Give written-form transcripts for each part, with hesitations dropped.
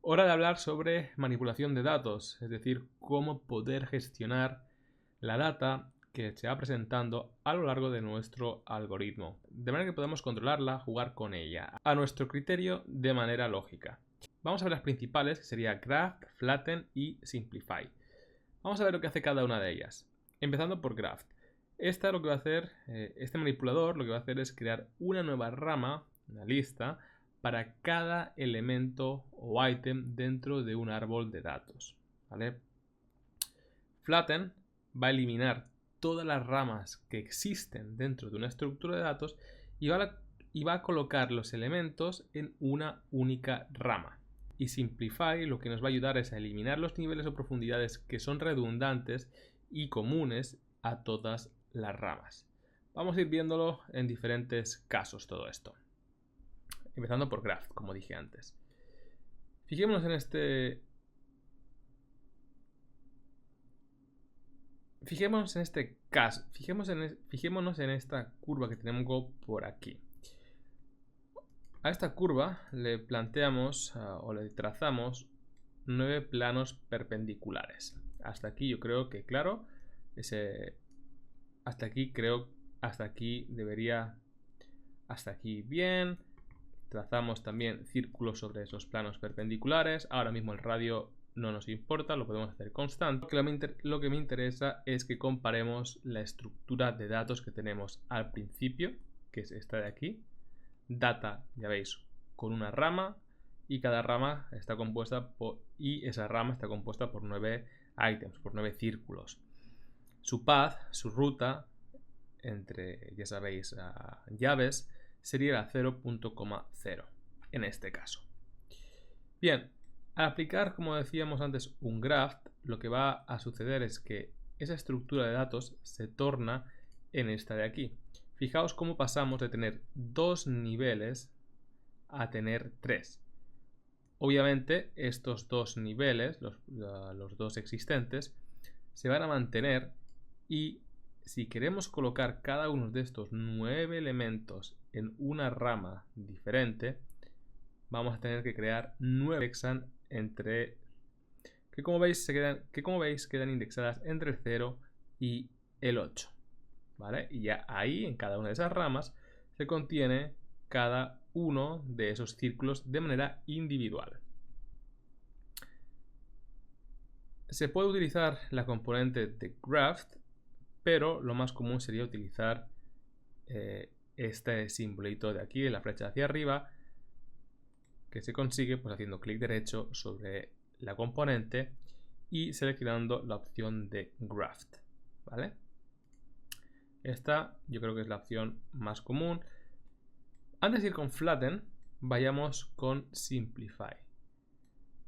Hora de hablar sobre manipulación de datos, es decir, cómo poder gestionar la data que se va presentando a lo largo de nuestro algoritmo, de manera que podemos controlarla, jugar con ella, a nuestro criterio de manera lógica. Vamos a ver las principales, que sería Graft, Flatten y Simplify. Vamos a ver lo que hace cada una de ellas. Empezando por Graft. Esta lo que va a hacer, este manipulador lo que va a hacer es crear una nueva rama, una lista, para cada elemento o ítem dentro de un árbol de datos, ¿vale? Flatten va a eliminar todas las ramas que existen dentro de una estructura de datos y va a colocar los elementos en una única rama. Y Simplify lo que nos va a ayudar es a eliminar los niveles o profundidades que son redundantes y comunes a todas las ramas. Vamos a ir viéndolo en diferentes casos todo esto. Empezando por Graph, como dije antes. Fijémonos en este caso. Fijémonos en esta curva que tenemos por aquí. A esta curva le planteamos o le trazamos 9 planos perpendiculares. Hasta aquí yo creo que claro. Hasta aquí bien. Trazamos también círculos sobre esos planos perpendiculares. Ahora mismo el radio no nos importa, lo podemos hacer constante. Lo que me interesa es que comparemos la estructura de datos que tenemos al principio, que es esta de aquí. Data, ya veis, con una rama, y cada rama está compuesta por 9 ítems, por 9 círculos. Su path, su ruta, entre, ya sabéis, llaves, sería la 0.0 en este caso. Bien, al aplicar, como decíamos antes, un graph, lo que va a suceder es que esa estructura de datos se torna en esta de aquí. Fijaos cómo pasamos de tener 2 niveles a tener 3. Obviamente estos 2 niveles, los 2 existentes, se van a mantener, y si queremos colocar cada uno de estos 9 elementos en una rama diferente, vamos a tener que crear 9 hexan entre que como veis quedan indexadas entre el 0 y el 8, ¿vale? Y ya ahí en cada una de esas ramas se contiene cada uno de esos círculos de manera individual. Se puede utilizar la componente de Graph, pero lo más común sería utilizar este simbolito de aquí, la flecha hacia arriba, que se consigue pues haciendo clic derecho sobre la componente y seleccionando la opción de Graph, ¿vale? Esta yo creo que es la opción más común. Antes de ir con Flatten, vayamos con Simplify.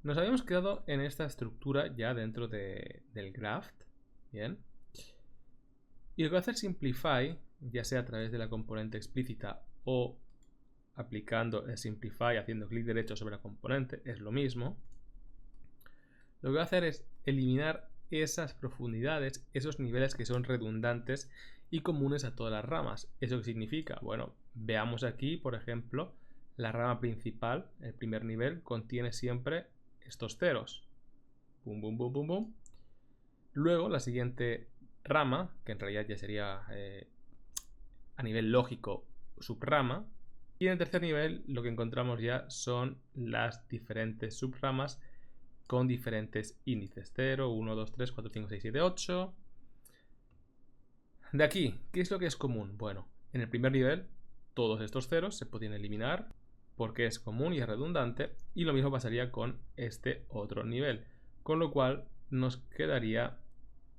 Nos habíamos quedado en esta estructura ya dentro del graph. Bien. Y lo que va a hacer Simplify, ya sea a través de la componente explícita o aplicando el Simplify haciendo clic derecho sobre la componente, es lo mismo. Lo que va a hacer es eliminar esas profundidades, esos niveles que son redundantes y comunes a todas las ramas. ¿Eso qué significa? Bueno, veamos aquí, por ejemplo, la rama principal, el primer nivel, contiene siempre estos ceros. Bum, bum, bum, bum, bum. Luego, la siguiente rama, que en realidad ya sería a nivel lógico subrama. Y en el tercer nivel lo que encontramos ya son las diferentes subramas con diferentes índices. 0, 1, 2, 3, 4, 5, 6, 7, 8. De aquí, ¿qué es lo que es común? Bueno, en el primer nivel todos estos ceros se pueden eliminar porque es común y es redundante, y lo mismo pasaría con este otro nivel, con lo cual nos quedaría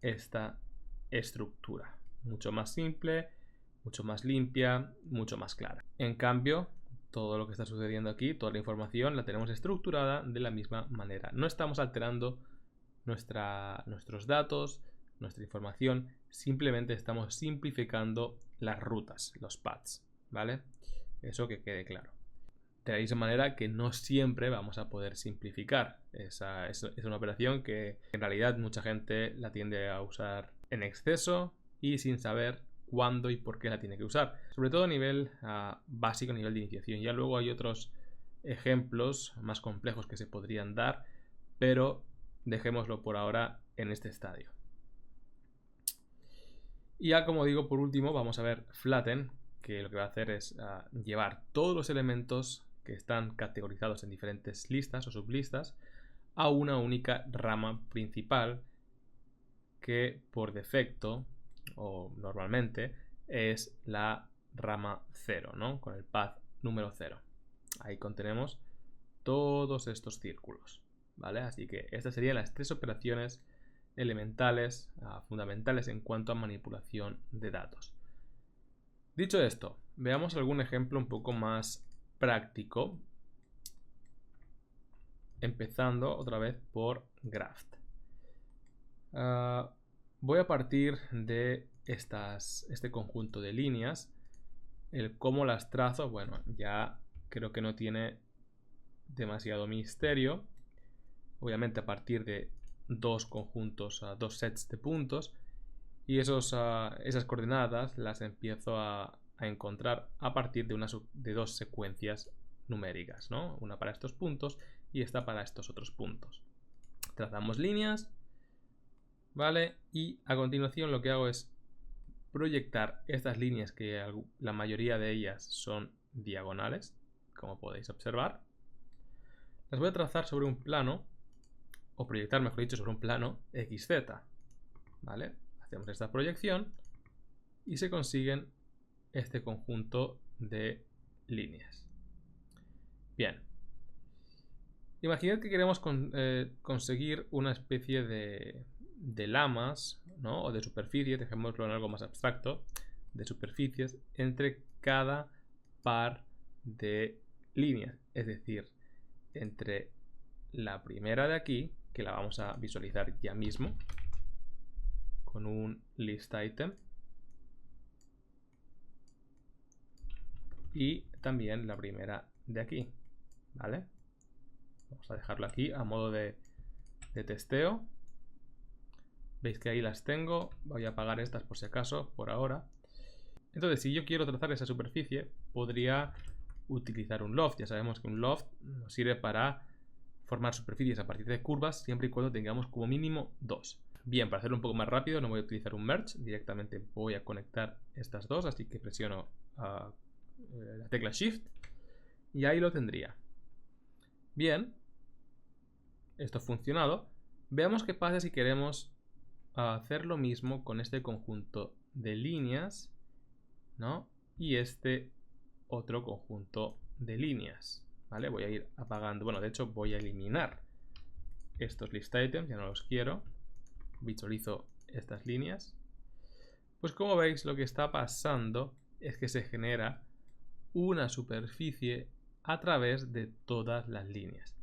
esta estructura mucho más simple, mucho más limpia, mucho más clara. En cambio, todo lo que está sucediendo aquí, toda la información la tenemos estructurada de la misma manera. No estamos alterando nuestros datos, nuestra información, simplemente estamos simplificando las rutas, los paths, ¿vale? Eso que quede claro. De la misma manera que no siempre vamos a poder simplificar. Es una operación que en realidad mucha gente la tiende a usar en exceso y sin saber cuándo y por qué la tiene que usar. Sobre todo a nivel básico, a nivel de iniciación. Ya luego hay otros ejemplos más complejos que se podrían dar, pero dejémoslo por ahora en este estadio. Y ya, como digo, por último vamos a ver flatten, que lo que va a hacer es llevar todos los elementos que están categorizados en diferentes listas o sublistas a una única rama principal que por defecto o normalmente es la rama 0, ¿no? Con el path número 0. Ahí contenemos todos estos círculos, ¿vale? Así que estas serían las 3 operaciones elementales, fundamentales en cuanto a manipulación de datos. Dicho esto, veamos algún ejemplo un poco más práctico, empezando otra vez por Graft. Voy a partir de este conjunto de líneas. El cómo las trazo, bueno, ya creo que no tiene demasiado misterio. Obviamente a partir de dos conjuntos, dos sets de puntos, y esas coordenadas las empiezo a encontrar a partir de dos secuencias numéricas, ¿no? Una para estos puntos y esta para estos otros puntos. Trazamos líneas, ¿vale? Y a continuación lo que hago es proyectar estas líneas, que la mayoría de ellas son diagonales, como podéis observar. Las voy a trazar sobre un plano, o proyectar, mejor dicho, sobre un plano XZ, ¿vale? Hacemos esta proyección y se consiguen este conjunto de líneas. Bien. Imaginad que queremos conseguir una especie de lamas, ¿no? O de superficie, dejémoslo en algo más abstracto, de superficies entre cada par de líneas. Es decir, entre la primera de aquí, que la vamos a visualizar ya mismo, con un list item, y también la primera de aquí, ¿vale? Vamos a dejarlo aquí a modo de testeo. Veis que ahí las tengo. Voy a apagar estas por si acaso, por ahora. Entonces, si yo quiero trazar esa superficie, podría utilizar un loft. Ya sabemos que un loft nos sirve para formar superficies a partir de curvas, siempre y cuando tengamos como mínimo 2. Bien, para hacerlo un poco más rápido, no voy a utilizar un merge. Directamente voy a conectar estas dos, así que presiono la tecla Shift y ahí lo tendría. Bien, esto ha funcionado. Veamos qué pasa si queremos hacer lo mismo con este conjunto de líneas, ¿no? Y este otro conjunto de líneas, ¿vale? Voy a ir apagando, bueno, de hecho voy a eliminar estos list items, ya no los quiero. Visualizo estas líneas. Pues como veis, lo que está pasando es que se genera una superficie a través de todas las líneas.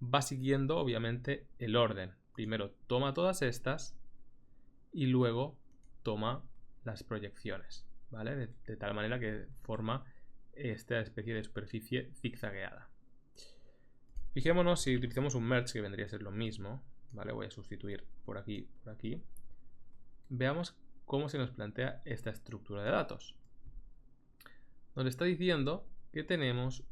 Va siguiendo obviamente el orden. Primero toma todas estas y luego toma las proyecciones, ¿vale? De tal manera que forma esta especie de superficie zigzagueada. Fijémonos si utilizamos un merge, que vendría a ser lo mismo, ¿vale? Voy a sustituir por aquí, por aquí. Veamos cómo se nos plantea esta estructura de datos. Nos está diciendo que tenemos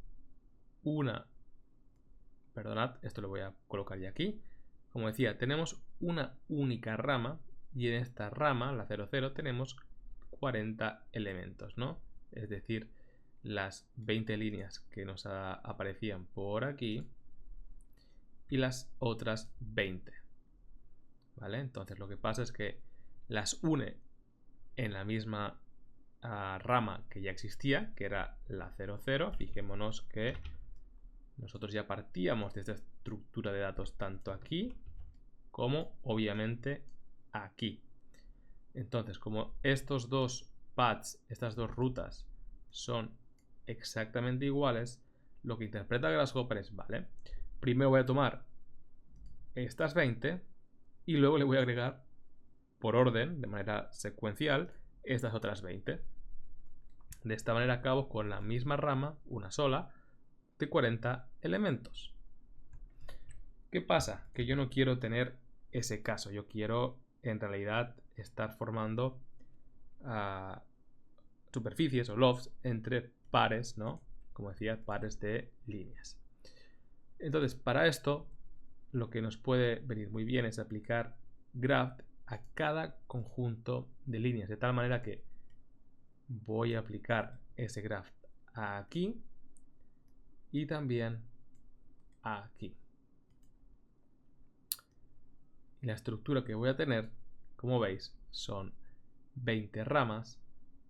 perdonad, esto lo voy a colocar ya aquí. Como decía, tenemos una única rama y en esta rama, la 00, tenemos 40 elementos, ¿no? Es decir, las 20 líneas que nos aparecían por aquí y las otras 20, ¿vale? Entonces lo que pasa es que las une en la misma rama que ya existía, que era la 00. Fijémonos que nosotros ya partíamos de esta estructura de datos tanto aquí como obviamente aquí. Entonces, como estos dos paths, estas dos rutas son exactamente iguales, lo que interpreta Grasshopper es, vale, primero voy a tomar estas 20 y luego le voy a agregar por orden, de manera secuencial, estas otras 20. De esta manera acabo con la misma rama, una sola, de 40 elementos. ¿Qué pasa? Que yo no quiero tener ese caso. Yo quiero en realidad estar formando superficies o lofts entre pares, ¿no? como decía, pares de líneas. Entonces, para esto, lo que nos puede venir muy bien es aplicar graft a cada conjunto de líneas, de tal manera que voy a aplicar ese graft aquí y también aquí. Y la estructura que voy a tener, como veis, son 20 ramas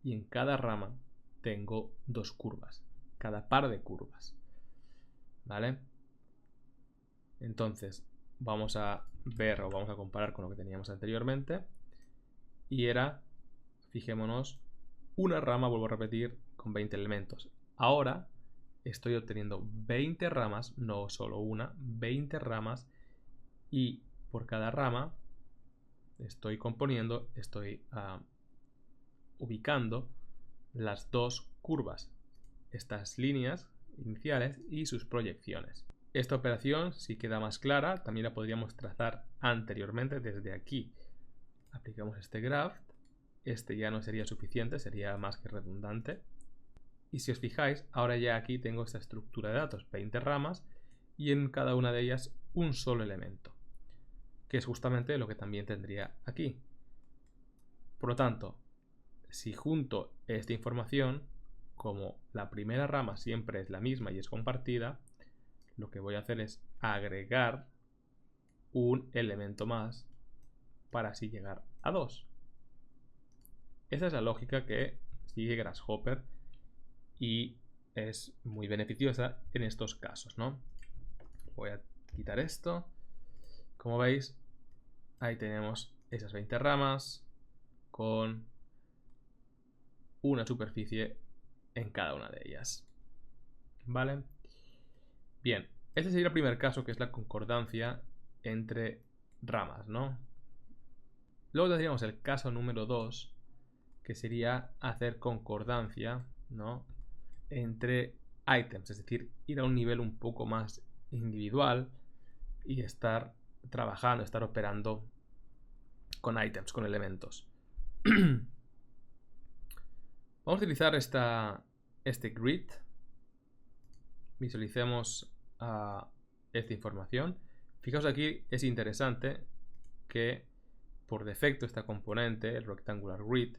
y en cada rama tengo 2 curvas, cada par de curvas, ¿vale? Entonces vamos a ver o vamos a comparar con lo que teníamos anteriormente y era, fijémonos, una rama, vuelvo a repetir, con 20 elementos. Ahora estoy obteniendo 20 ramas, no solo una, 20 ramas, y por cada rama estoy componiendo, estoy ubicando las 2 curvas, estas líneas iniciales y sus proyecciones. Esta operación, si queda más clara, también la podríamos trazar anteriormente desde aquí. Aplicamos este graft, este ya no sería suficiente, sería más que redundante. Y si os fijáis, ahora ya aquí tengo esta estructura de datos, 20 ramas, y en cada una de ellas un solo elemento, que es justamente lo que también tendría aquí. Por lo tanto, si junto esta información, como la primera rama siempre es la misma y es compartida, lo que voy a hacer es agregar un elemento más para así llegar a 2. Esa es la lógica que sigue Grasshopper y es muy beneficiosa en estos casos, ¿no? Voy a quitar esto. Como veis, ahí tenemos esas 20 ramas con una superficie en cada una de ellas. ¿Vale? Bien, este sería el primer caso, que es la concordancia entre ramas, ¿no? Luego tendríamos el caso número 2, que sería hacer concordancia, ¿no?, entre items, es decir, ir a un nivel un poco más individual y estar trabajando, estar operando con items, con elementos. Vamos a utilizar este grid. Visualicemos esta información. Fijaos aquí, es interesante que por defecto esta componente, el rectangular grid,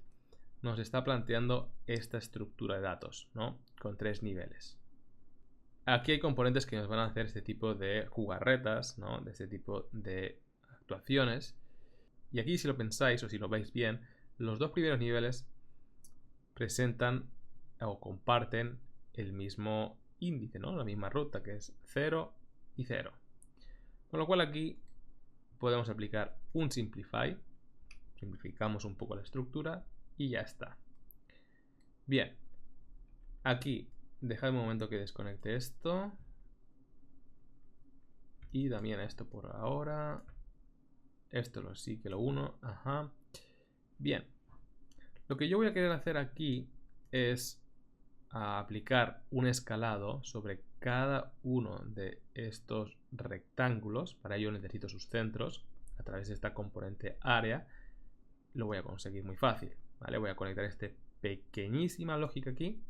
nos está planteando esta estructura de datos, ¿no?, con 3 niveles. Aquí hay componentes que nos van a hacer este tipo de jugarretas, ¿no?, de este tipo de actuaciones. Y aquí, si lo pensáis o si lo veis bien, los 2 primeros niveles presentan o comparten el mismo índice, ¿no?, la misma ruta, que es 0 y 0. Con lo cual aquí podemos aplicar un simplify, simplificamos un poco la estructura y ya está. Bien, aquí dejad un momento que desconecte esto y también esto por ahora. Esto sí que lo uno. Ajá. Bien, lo que yo voy a querer hacer aquí es aplicar un escalado sobre cada uno de estos rectángulos. Para ello necesito sus centros a través de esta componente área. Lo voy a conseguir muy fácil, ¿vale? Voy a conectar esta pequeñísima lógica aquí.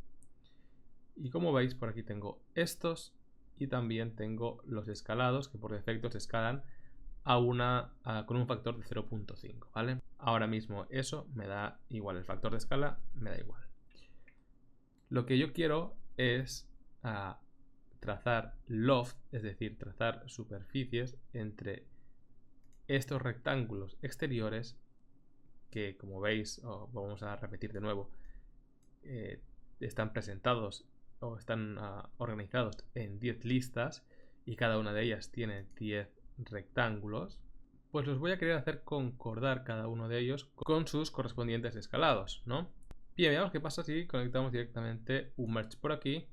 Y como veis, por aquí tengo estos y también tengo los escalados, que por defecto se escalan con un factor de 0.5, ¿vale? Ahora mismo eso me da igual, el factor de escala me da igual. Lo que yo quiero es trazar loft, es decir, trazar superficies entre estos rectángulos exteriores que, como veis, vamos a repetir de nuevo, están presentados o están organizados en 10 listas y cada una de ellas tiene 10 rectángulos. Pues los voy a querer hacer concordar cada uno de ellos con sus correspondientes escalados, ¿no? Bien, veamos qué pasa si conectamos directamente un merge por aquí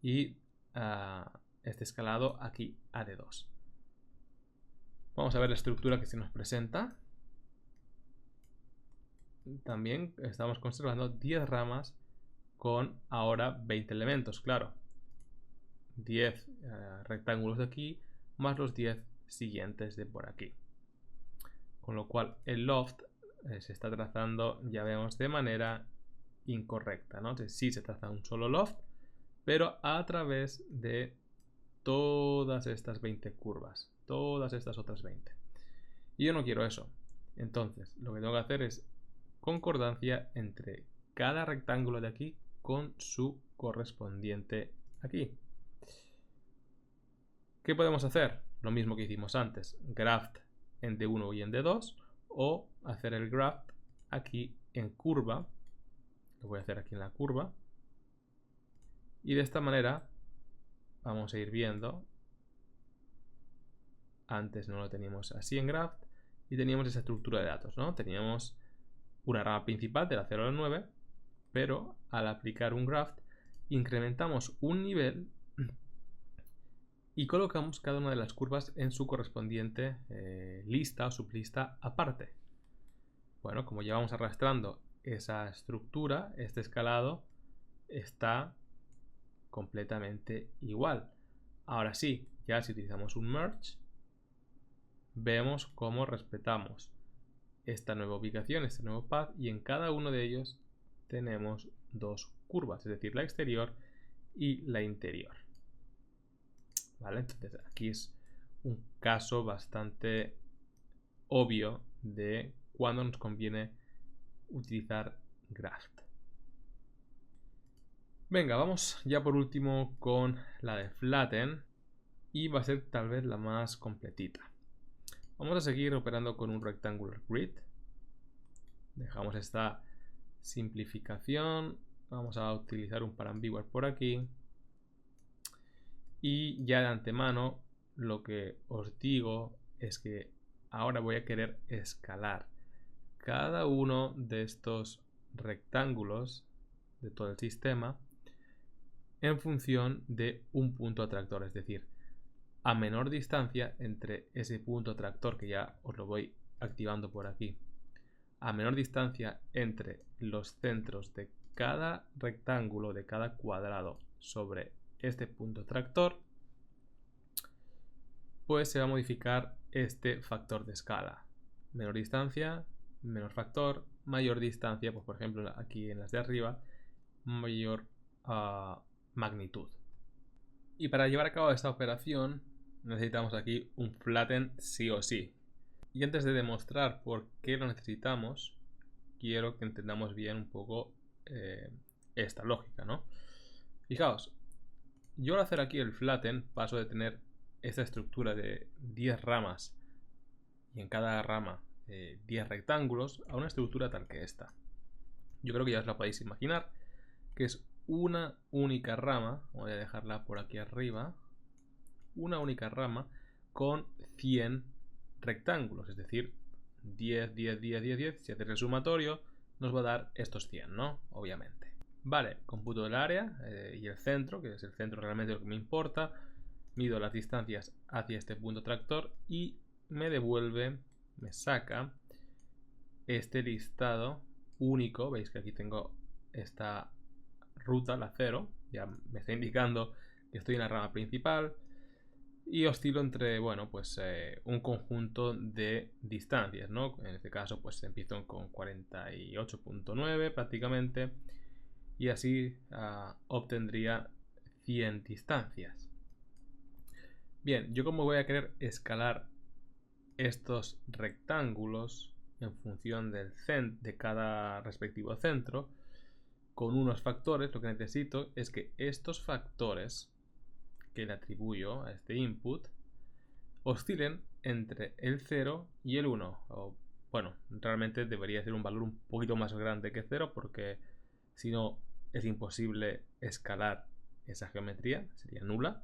y este escalado aquí a de 2. Vamos a ver la estructura que se nos presenta. También estamos conservando 10 ramas con ahora 20 elementos, claro. 10 rectángulos de aquí más los 10 siguientes de por aquí. Con lo cual el loft se está trazando, ya vemos, de manera incorrecta, ¿no? Entonces, sí se traza un solo loft, pero a través de todas estas 20 curvas, todas estas otras 20. Y yo no quiero eso. Entonces, lo que tengo que hacer es concordancia entre cada rectángulo de aquí con su correspondiente aquí. ¿Qué podemos hacer? Lo mismo que hicimos antes, graft en D1 y en D2, o hacer el graft aquí en curva. Lo voy a hacer aquí en la curva. Y de esta manera vamos a ir viendo. Antes no lo teníamos así en graft y teníamos esa estructura de datos, ¿no? Teníamos una rama principal de la 0 a la 9, pero al aplicar un graft incrementamos un nivel y colocamos cada una de las curvas en su correspondiente lista o sublista aparte. Bueno, como llevamos arrastrando esa estructura, este escalado está completamente igual. Ahora sí, ya si utilizamos un merge, vemos cómo respetamos esta nueva ubicación, este nuevo path, y en cada uno de ellos tenemos dos curvas, es decir, la exterior y la interior. ¿Vale? Entonces aquí es un caso bastante obvio de cuándo nos conviene utilizar graft. Venga, vamos ya por último con la de flatten y va a ser tal vez la más completita. Vamos a seguir operando con un rectangular grid. Dejamos esta simplificación. Vamos a utilizar un parambiguar por aquí. Y ya de antemano lo que os digo es que ahora voy a querer escalar cada uno de estos rectángulos de todo el sistema en función de un punto atractor, es decir, a menor distancia entre ese punto atractor, que ya os lo voy activando por aquí, a menor distancia entre los centros de cada rectángulo, de cada cuadrado sobre este punto atractor, pues se va a modificar este factor de escala. Menor distancia, menor factor, mayor distancia, pues por ejemplo aquí en las de arriba, mayor magnitud. Y para llevar a cabo esta operación necesitamos aquí un flatten sí o sí. Y antes de demostrar por qué lo necesitamos, quiero que entendamos bien un poco esta lógica, ¿no? Fijaos, yo al hacer aquí el flatten paso de tener esta estructura de 10 ramas y en cada rama 10 rectángulos a una estructura tal que esta. Yo creo que ya os la podéis imaginar, que es una única rama, voy a dejarla por aquí arriba, una única rama con 100 rectángulos, es decir, 10, 10, 10, 10, 10, si haces el sumatorio nos va a dar estos 100, ¿no? Obviamente. Vale, computo el área y el centro, que es el centro realmente lo que me importa, mido las distancias hacia este punto tractor y me devuelve, me saca este listado único, veis que aquí tengo esta ruta, la 0, ya me está indicando que estoy en la rama principal y oscilo entre, bueno, pues un conjunto de distancias, ¿no? En este caso pues empiezo con 48.9 prácticamente y así obtendría 100 distancias. Bien, yo como voy a querer escalar estos rectángulos en función de cada respectivo centro, con unos factores, lo que necesito es que estos factores que le atribuyo a este input oscilen entre el 0 y el 1. O, bueno, realmente debería ser un valor un poquito más grande que 0 porque si no es imposible escalar esa geometría, sería nula.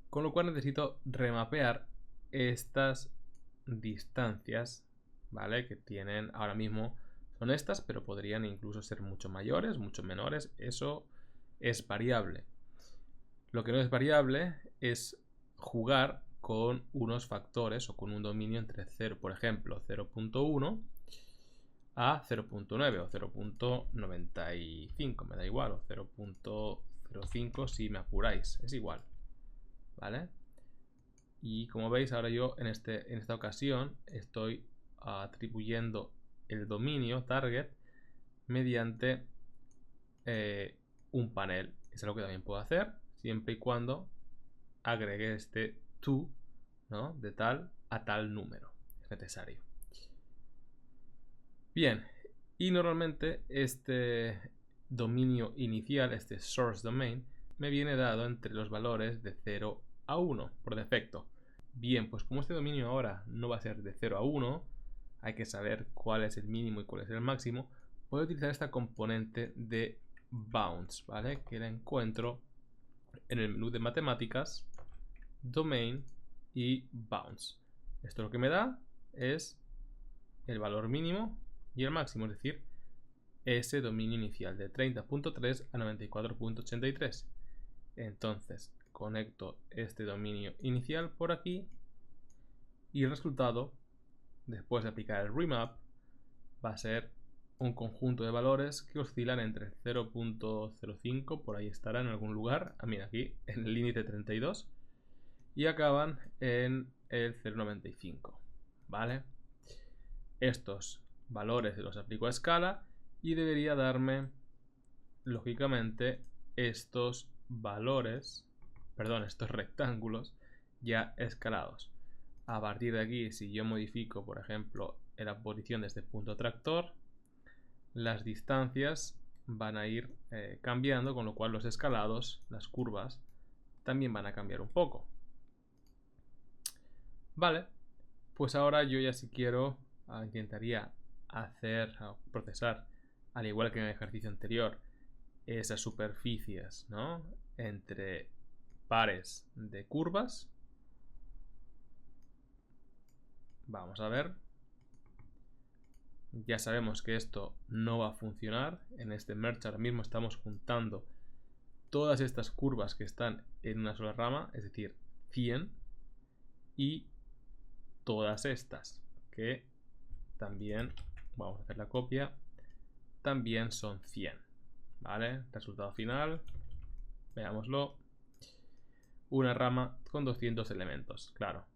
Con lo cual necesito remapear estas distancias, ¿vale? Que tienen ahora mismo son estas, pero podrían incluso ser mucho mayores, mucho menores. Eso es variable. Lo que no es variable es jugar con unos factores o con un dominio entre 0, por ejemplo, 0.1 a 0.9 o 0.95, me da igual, o 0.05 si me apuráis, es igual, ¿vale? Y como veis, ahora yo en esta ocasión estoy atribuyendo el dominio target mediante un panel Es algo que también puedo hacer siempre y cuando agregue este to, ¿no? De tal a tal número. Es necesario. Bien, y normalmente este dominio inicial, este source domain, me viene dado entre los valores de 0 a 1 por defecto. Bien, pues como este dominio ahora no va a ser de 0 a 1, hay que saber cuál es el mínimo y cuál es el máximo. Voy a utilizar esta componente de bounds, ¿vale? Que la encuentro en el menú de matemáticas, domain y bounds. Esto lo que me da es el valor mínimo y el máximo, es decir, ese dominio inicial de 30.3 a 94.83. Entonces conecto este dominio inicial por aquí y el resultado, después de aplicar el remap, va a ser un conjunto de valores que oscilan entre 0.05, por ahí estará en algún lugar, mira aquí en el límite 32, y acaban en el 0.95, ¿vale? Estos valores los aplico a escala y debería darme, lógicamente, estos valores, perdón, estos rectángulos ya escalados. A partir de aquí, si yo modifico, por ejemplo, en la posición de este punto tractor, las distancias van a ir cambiando, con lo cual los escalados, las curvas, también van a cambiar un poco. Vale, pues ahora yo ya si quiero intentaría procesar, al igual que en el ejercicio anterior, esas superficies, ¿no? Entre pares de curvas. Vamos a ver. Ya sabemos que esto no va a funcionar. En este merge ahora mismo estamos juntando todas estas curvas que están en una sola rama, es decir, 100, y todas estas que también, vamos a hacer la copia, también son 100, ¿vale? Resultado final, veámoslo, una rama con 200 elementos. Claro,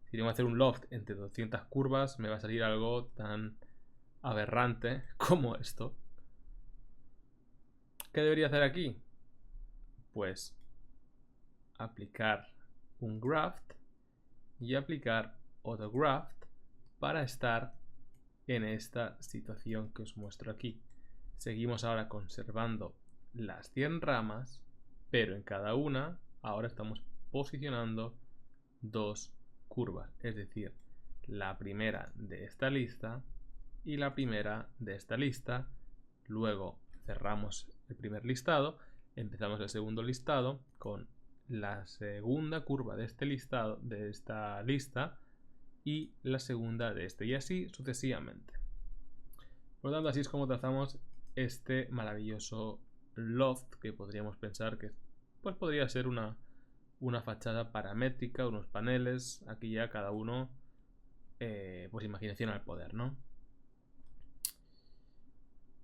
si tengo que hacer un loft entre 200 curvas, me va a salir algo tan aberrante como esto. ¿Qué debería hacer aquí? Pues aplicar un graft y aplicar otro graft para estar en esta situación que os muestro aquí. Seguimos ahora conservando las 100 ramas, pero en cada una ahora estamos posicionando dos curvas, es decir, la primera de esta lista y la primera de esta lista. Luego cerramos el primer listado, empezamos el segundo listado con la segunda curva de este listado, de esta lista, y la segunda de este, y así sucesivamente. Por lo tanto, así es como trazamos este maravilloso loft, que podríamos pensar que pues podría ser una fachada paramétrica, unos paneles. Aquí ya cada uno pues imaginación al poder, ¿no?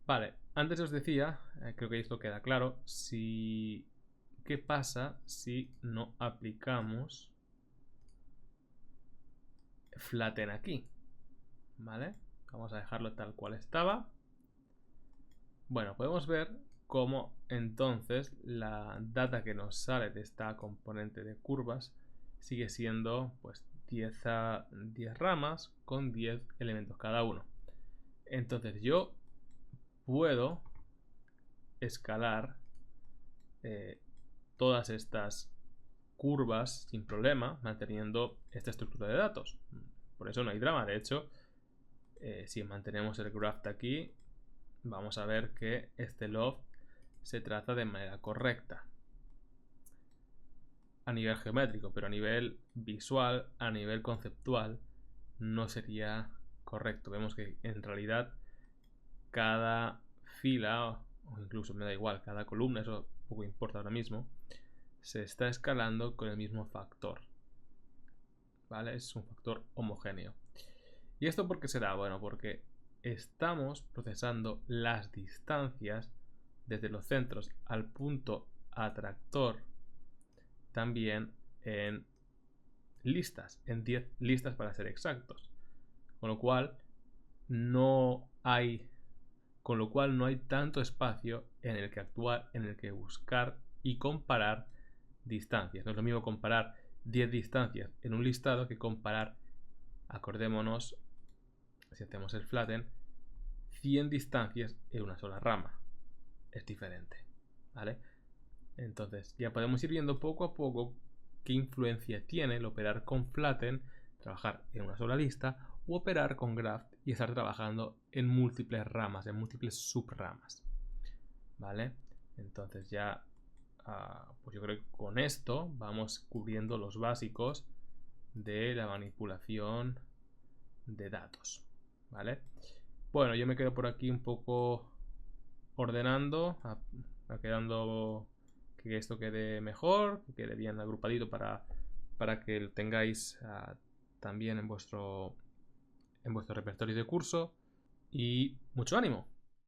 Vale, antes os decía, creo que esto queda claro, ¿qué pasa si no aplicamos flatten aquí? ¿Vale? Vamos a dejarlo tal cual estaba. Bueno, podemos ver cómo entonces la data que nos sale de esta componente de curvas sigue siendo pues 10 ramas con 10 elementos cada uno. Entonces yo puedo escalar todas estas curvas sin problema manteniendo esta estructura de datos. Por eso no hay drama. De hecho, si mantenemos el graph aquí, vamos a ver que este loft se trata de manera correcta a nivel geométrico, pero a nivel visual, a nivel conceptual, no sería correcto. Vemos que en realidad cada fila, o incluso me da igual, cada columna, eso poco importa ahora mismo, se está escalando con el mismo factor, ¿vale? Es un factor homogéneo. ¿Y esto por qué será? Bueno, porque estamos procesando las distancias desde los centros al punto atractor también en listas, en 10 listas para ser exactos. Con lo cual no hay tanto espacio en el que actuar, en el que buscar y comparar distancias. No es lo mismo comparar 10 distancias en un listado que comparar, acordémonos, si hacemos el flatten, 100 distancias en una sola rama. Es diferente, ¿vale? Entonces ya podemos ir viendo poco a poco qué influencia tiene el operar con flatten, trabajar en una sola lista, u operar con graph y estar trabajando en múltiples ramas, en múltiples subramas, ¿vale? Entonces ya, pues yo creo que con esto vamos cubriendo los básicos de la manipulación de datos, ¿vale? Bueno, yo me quedo por aquí un poco ordenando, quedando que esto quede mejor, que quede bien agrupadito para que lo tengáis también en vuestro repertorio de curso. Y mucho ánimo.